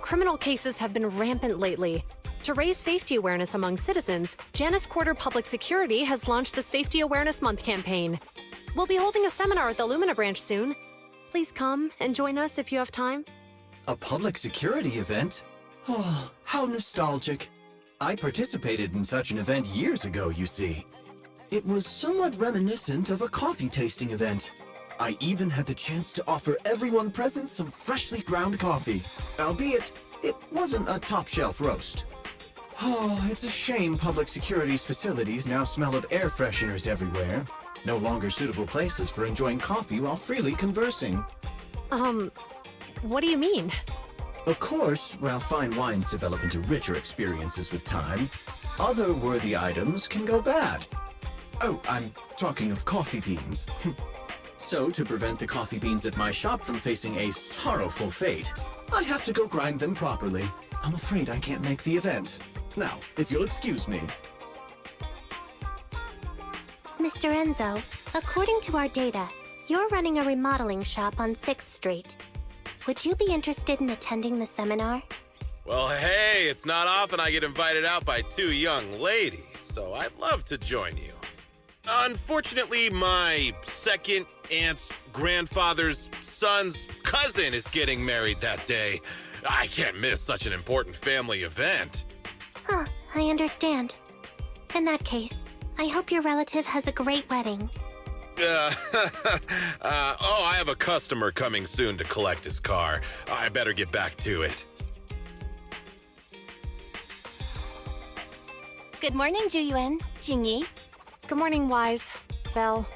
Criminal cases have been rampant lately. To raise safety awareness among citizens, Janus Quarter Public Security has launched the Safety Awareness Month campaign. We'll be holding a seminar at the Lumina branch soon. Please come and join us if you have time. A public security event? Oh, how nostalgic. I participated in such an event years ago, you see. It was somewhat reminiscent of a coffee tasting event. I even had the chance to offer everyone present some freshly ground coffee, albeit it wasn't a top-shelf roast. Oh, it's a shame public security's facilities now smell of air fresheners everywhere. No longer suitable places for enjoying coffee while freely conversing. What do you mean? Of course, while fine wines develop into richer experiences with time, other worthy items can go bad. Oh, I'm talking of coffee beans. So, to prevent the coffee beans at my shop from facing a sorrowful fate, I have to go grind them properly. I'm afraid I can't make the event. Now, if you'll excuse me. Mr. Enzo, according to our data, you're running a remodeling shop on 6th Street. Would you be interested in attending the seminar? Well, hey, it's not often I get invited out by two young ladies, so I'd love to join you. Unfortunately, my second aunt's grandfather's son's cousin is getting married that day. I can't miss such an important family event. Huh, I understand. In that case, I hope your relative has a great wedding. I have a customer coming soon to collect his car. I better get back to it. Good morning, Juyuan, Jingyi. Good morning, Wise. Belle.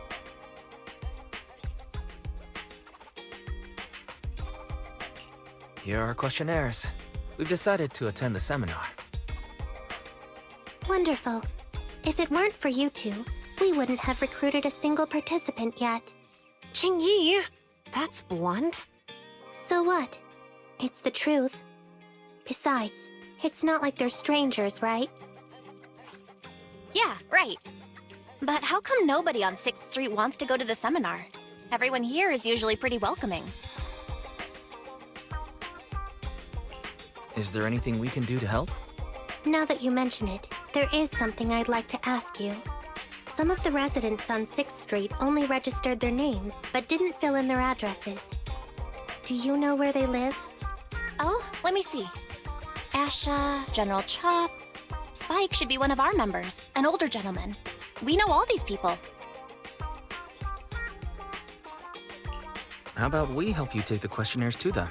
Here are our questionnaires. We've decided to attend the seminar. Wonderful. If it weren't for you two, we wouldn't have recruited a single participant yet. Jingyi, that's blunt. So what? It's the truth. Besides, it's not like they're strangers, right? Yeah, right. But how come nobody on 6th Street wants to go to the seminar? Everyone here is usually pretty welcoming. Is there anything we can do to help? Now that you mention it, there is something I'd like to ask you. Some of the residents on 6th Street only registered their names, but didn't fill in their addresses. Do you know where they live? Oh, let me see. Asha, General Chop. Spike should be one of our members, an older gentleman. We know all these people. How about we help you take the questionnaires to them?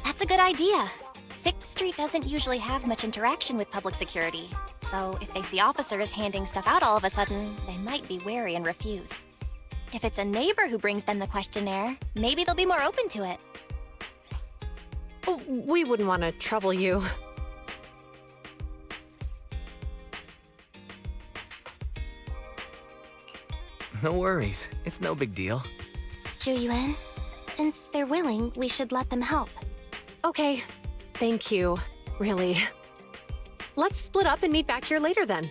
That's a good idea. 6th Street doesn't usually have much interaction with public security, so if they see officers handing stuff out all of a sudden, they might be wary and refuse. If it's a neighbor who brings them the questionnaire, maybe they'll be more open to it. We wouldn't want to trouble you. No worries. It's no big deal. Juyuan, since they're willing, we should let them help. Okay. Thank you. Really. Let's split up and meet back here later then.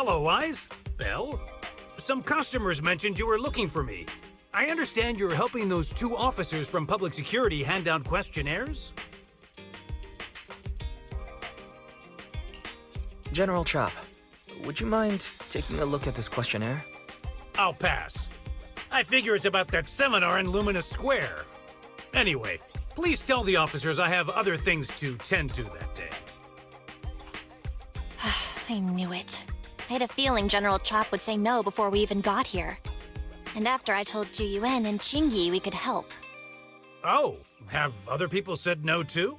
Hello, Wise. Belle? Some customers mentioned you were looking for me. I understand you're helping those two officers from public security hand out questionnaires? General Chop, would you mind taking a look at this questionnaire? I'll pass. I figure it's about that seminar in Luminous Square. Anyway, please tell the officers I have other things to tend to that day. I knew it. I had a feeling General Chop would say no before we even got here. And after I told Zhu Yuan and Qingyi we could help. Oh, have other people said no too?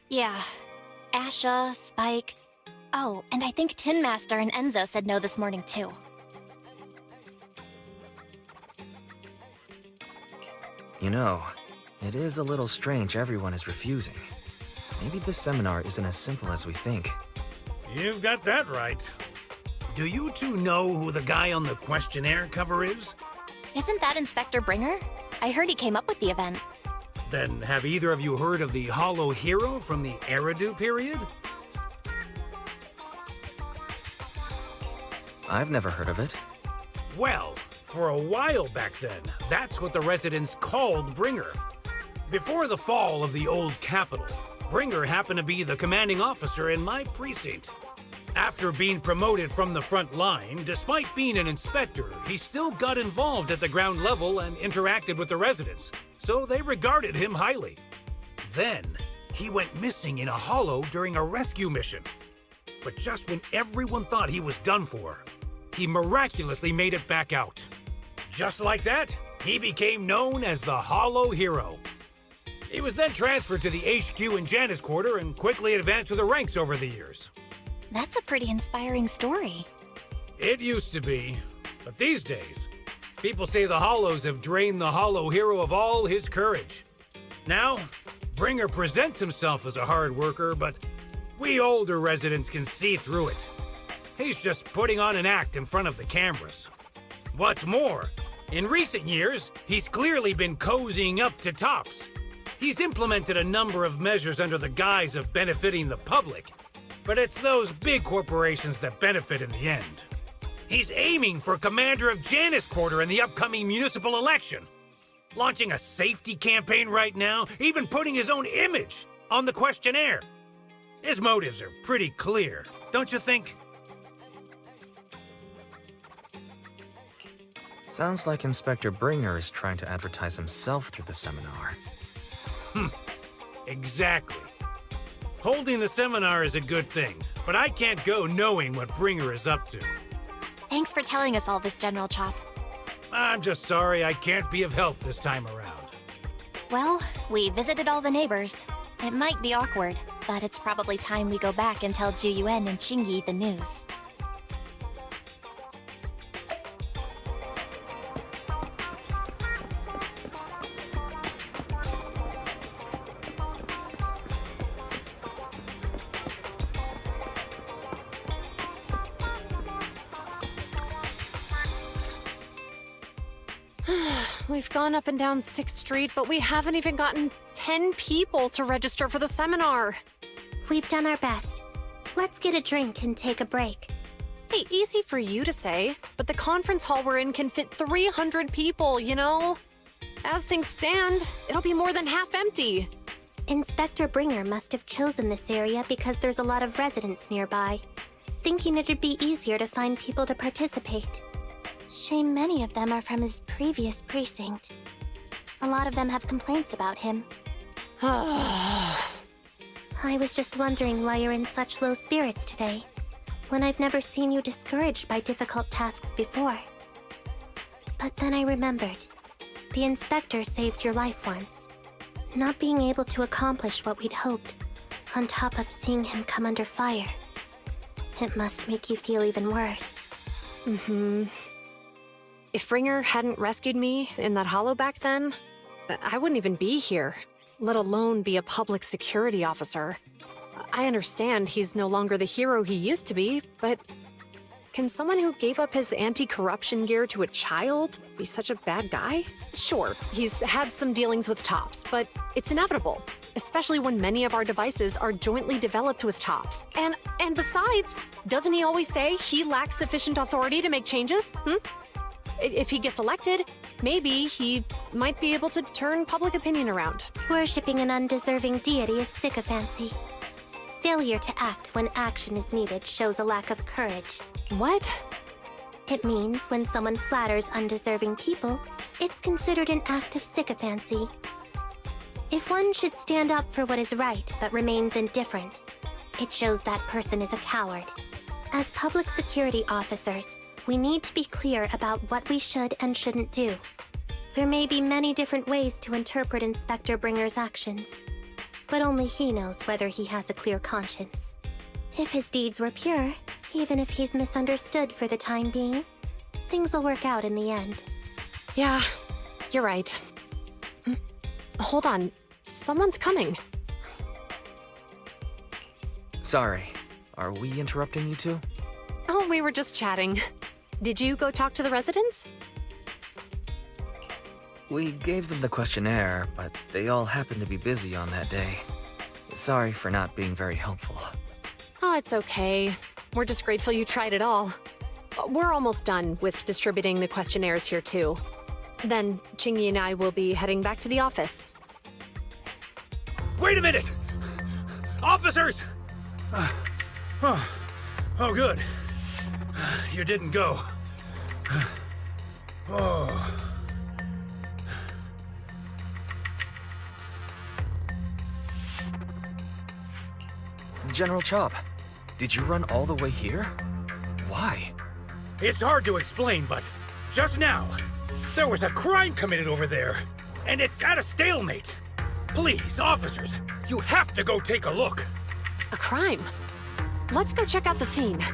Yeah. Asha, Spike. Oh, and I think Tin Master and Enzo said no this morning too. You know, it is a little strange everyone is refusing. Maybe this seminar isn't as simple as we think. You've got that right. Do you two know who the guy on the questionnaire cover is? Isn't that Inspector Bringer? I heard he came up with the event. Then have either of you heard of the Hollow Hero from the Eridu period? I've never heard of it. Well, for a while back then, that's what the residents called Bringer. Before the fall of the old capital, Bringer happened to be the commanding officer in my precinct. After being promoted from the front line, despite being an inspector, he still got involved at the ground level and interacted with the residents, so they regarded him highly. Then, he went missing in a hollow during a rescue mission. But just when everyone thought he was done for, he miraculously made it back out. Just like that, he became known as the Hollow Hero. He was then transferred to the HQ in Janus Quarter and quickly advanced through the ranks over the years. That's a pretty inspiring story. It used to be, but these days, people say the Hollows have drained the Hollow Hero of all his courage. Now, Bringer presents himself as a hard worker, but we older residents can see through it. He's just putting on an act in front of the cameras. What's more, in recent years, he's clearly been cozying up to tops. He's implemented a number of measures under the guise of benefiting the public, but it's those big corporations that benefit in the end. He's aiming for commander of Janus Quarter in the upcoming municipal election, launching a safety campaign right now, even putting his own image on the questionnaire. His motives are pretty clear, don't you think? Sounds like Inspector Bringer is trying to advertise himself through the seminar. Exactly. Holding the seminar is a good thing, but I can't go knowing what Bringer is up to. Thanks for telling us all this, General Chop. I'm just sorry I can't be of help this time around. Well, we visited all the neighbors. It might be awkward, but it's probably time we go back and tell Zhu Yuan and Qingyi the news. We've gone up and down 6th Street, but we haven't even gotten 10 people to register for the seminar. We've done our best. Let's get a drink and take a break. Hey, easy for you to say, but the conference hall we're in can fit 300 people, you know? As things stand, it'll be more than half empty. Inspector Bringer must have chosen this area because there's a lot of residents nearby, thinking it'd be easier to find people to participate. Shame many of them are from his previous precinct. A lot of them have complaints about him. I was just wondering why you're in such low spirits today, when I've never seen you discouraged by difficult tasks before. But then I remembered. The inspector saved your life once. Not being able to accomplish what we'd hoped, on top of seeing him come under fire. It must make you feel even worse. If Bringer hadn't rescued me in that hollow back then, I wouldn't even be here, let alone be a public security officer. I understand he's no longer the hero he used to be, but can someone who gave up his anti-corruption gear to a child be such a bad guy? Sure, he's had some dealings with Tops, but it's inevitable, especially when many of our devices are jointly developed with Tops. And besides, doesn't he always say he lacks sufficient authority to make changes? If he gets elected, maybe he might be able to turn public opinion around. Worshipping an undeserving deity is sycophancy. Failure to act when action is needed shows a lack of courage. What? It means when someone flatters undeserving people, it's considered an act of sycophancy. If one should stand up for what is right but remains indifferent, it shows that person is a coward. As public security officers, we need to be clear about what we should and shouldn't do. There may be many different ways to interpret Inspector Bringer's actions, but only he knows whether he has a clear conscience. If his deeds were pure, even if he's misunderstood for the time being, things will work out in the end. Yeah, you're right. Hold on, someone's coming. Sorry, are we interrupting you two? Oh, we were just chatting. Did you go talk to the residents? We gave them the questionnaire, but they all happened to be busy on that day. Sorry for not being very helpful. Oh, it's okay. We're just grateful you tried it all. We're almost done with distributing the questionnaires here, too. Then, Chingy and I will be heading back to the office. Wait a minute! Officers! Oh, good. You didn't go. Oh. General Chop, did you run all the way here? Why? It's hard to explain, but just now, there was a crime committed over there, and it's at a stalemate. Please, officers, you have to go take a look. A crime? Let's go check out the scene.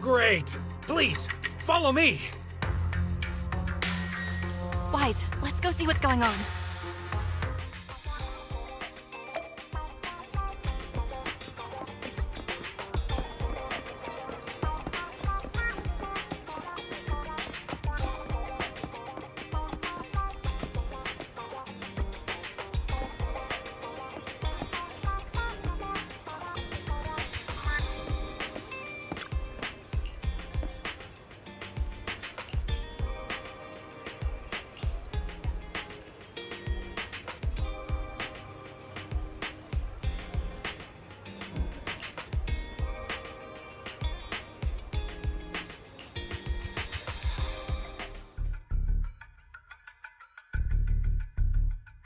Great. Please, follow me. Wise, let's go see what's going on.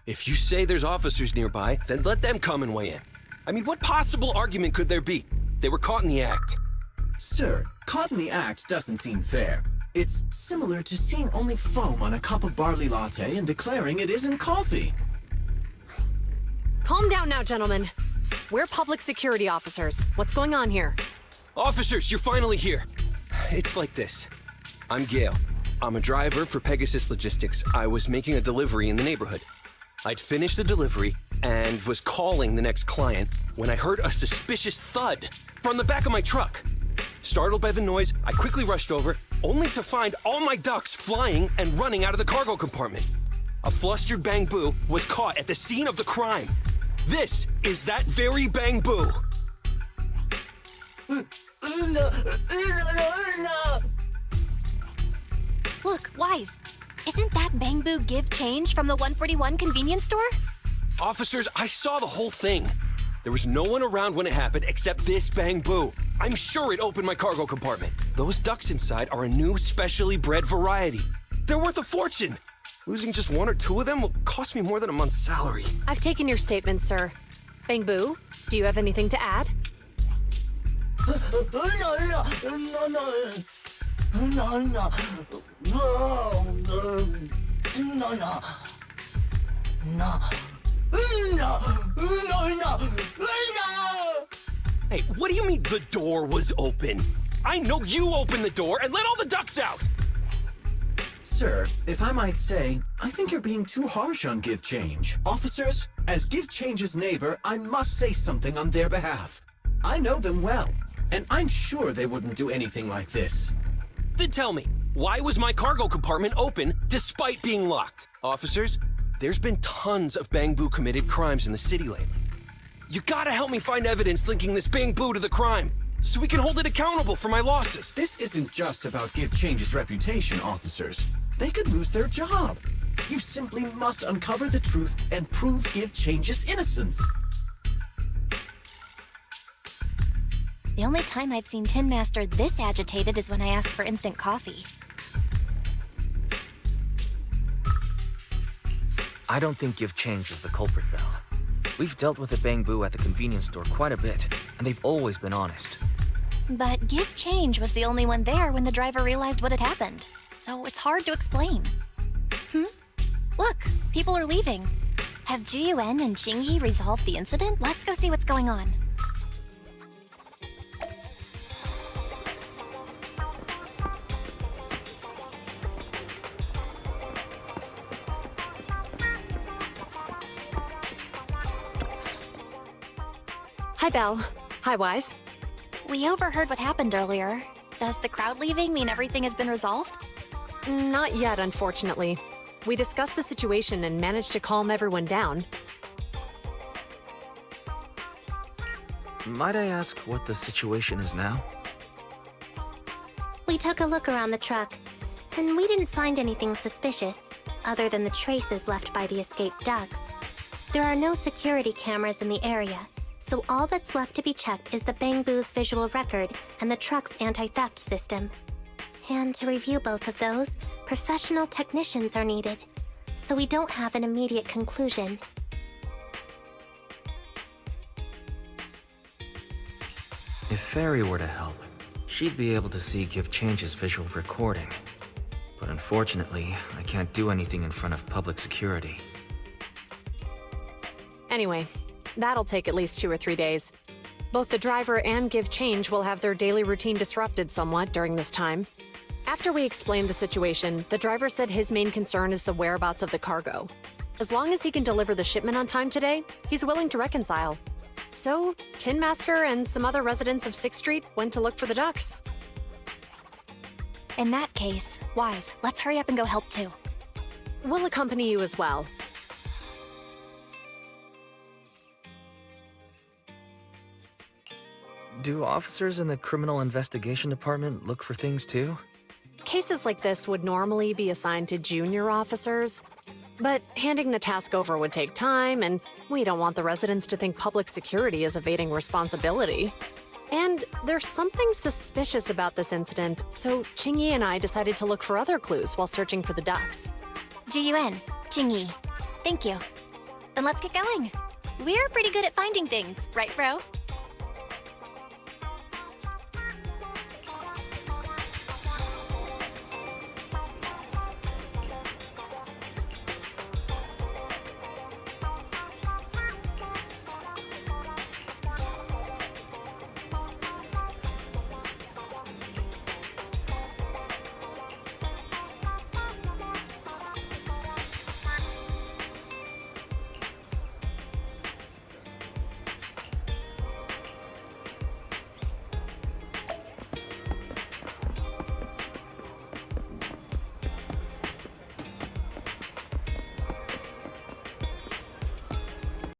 If you say there's officers nearby, then let them come and weigh in. I mean, what possible argument could there be? They were caught in the act. Sir, caught in the act doesn't seem fair. It's similar to seeing only foam on a cup of barley latte and declaring it isn't coffee. Calm down now, gentlemen. We're public security officers. What's going on here? Officers, you're finally here. It's like this. I'm Gale. I'm a driver for Pegasus Logistics. I was making a delivery in the neighborhood. I'd finished the delivery and was calling the next client when I heard a suspicious thud from the back of my truck. Startled by the noise, I quickly rushed over, only to find all my ducks flying and running out of the cargo compartment. A flustered Bang Boo was caught at the scene of the crime. This is that very Bang Boo. Look, Wise, isn't that Bang Boo give change from the 141 convenience store? Officers, I saw the whole thing. There was no one around when it happened except this Bang Boo. I'm sure it opened my cargo compartment. Those ducks inside are a new specially bred variety. They're worth a fortune. Losing just one or two of them will cost me more than a month's salary. I've taken your statement, sir. Bang Boo, do you have anything to add? Hey, what do you mean the door was open? I know you opened the door and let all the ducks out! Sir, if I might say, I think you're being too harsh on Give Change. Officers, as Give Change's neighbor, I must say something on their behalf. I know them well, and I'm sure they wouldn't do anything like this. Then tell me, why was my cargo compartment open despite being locked? Officers, there's been tons of Bangbu committed crimes in the city lately. You gotta help me find evidence linking this Bangbu to the crime, so we can hold it accountable for my losses. This isn't just about Give Change's reputation, officers. They could lose their job. You simply must uncover the truth and prove Give Change's innocence. The only time I've seen Tin Master this agitated is when I asked for instant coffee. I don't think Give Change is the culprit, Belle. We've dealt with the Bangbu at the convenience store quite a bit, and they've always been honest. But Give Change was the only one there when the driver realized what had happened, so it's hard to explain. Look, people are leaving. Have Jiyuan and Qingyi resolved the incident? Let's go see what's going on. Hi, Belle. Hi, Wise. We overheard what happened earlier. Does the crowd leaving mean everything has been resolved? Not yet, unfortunately. We discussed the situation and managed to calm everyone down. Might I ask what the situation is now? We took a look around the truck, and we didn't find anything suspicious, other than the traces left by the escaped ducks. There are no security cameras in the area, so all that's left to be checked is the Bangbu's visual record and the truck's anti-theft system. And to review both of those, professional technicians are needed, so we don't have an immediate conclusion. If Fairy were to help, she'd be able to see Give Change's visual recording. But unfortunately, I can't do anything in front of public security. Anyway, that'll take at least 2 or 3 days. Both the driver and Give Change will have their daily routine disrupted somewhat during this time. After we explained the situation, the driver said his main concern is the whereabouts of the cargo. As long as he can deliver the shipment on time today, he's willing to reconcile. So, Tin Master and some other residents of 6th Street went to look for the ducks. In that case, Wise, let's hurry up and go help too. We'll accompany you as well. Do officers in the Criminal Investigation Department look for things too? Cases like this would normally be assigned to junior officers, but handing the task over would take time, and we don't want the residents to think public security is evading responsibility. And there's something suspicious about this incident, so Qingyi and I decided to look for other clues while searching for the ducks. Jiyuan, Qingyi, thank you. Then let's get going. We're pretty good at finding things, right, bro?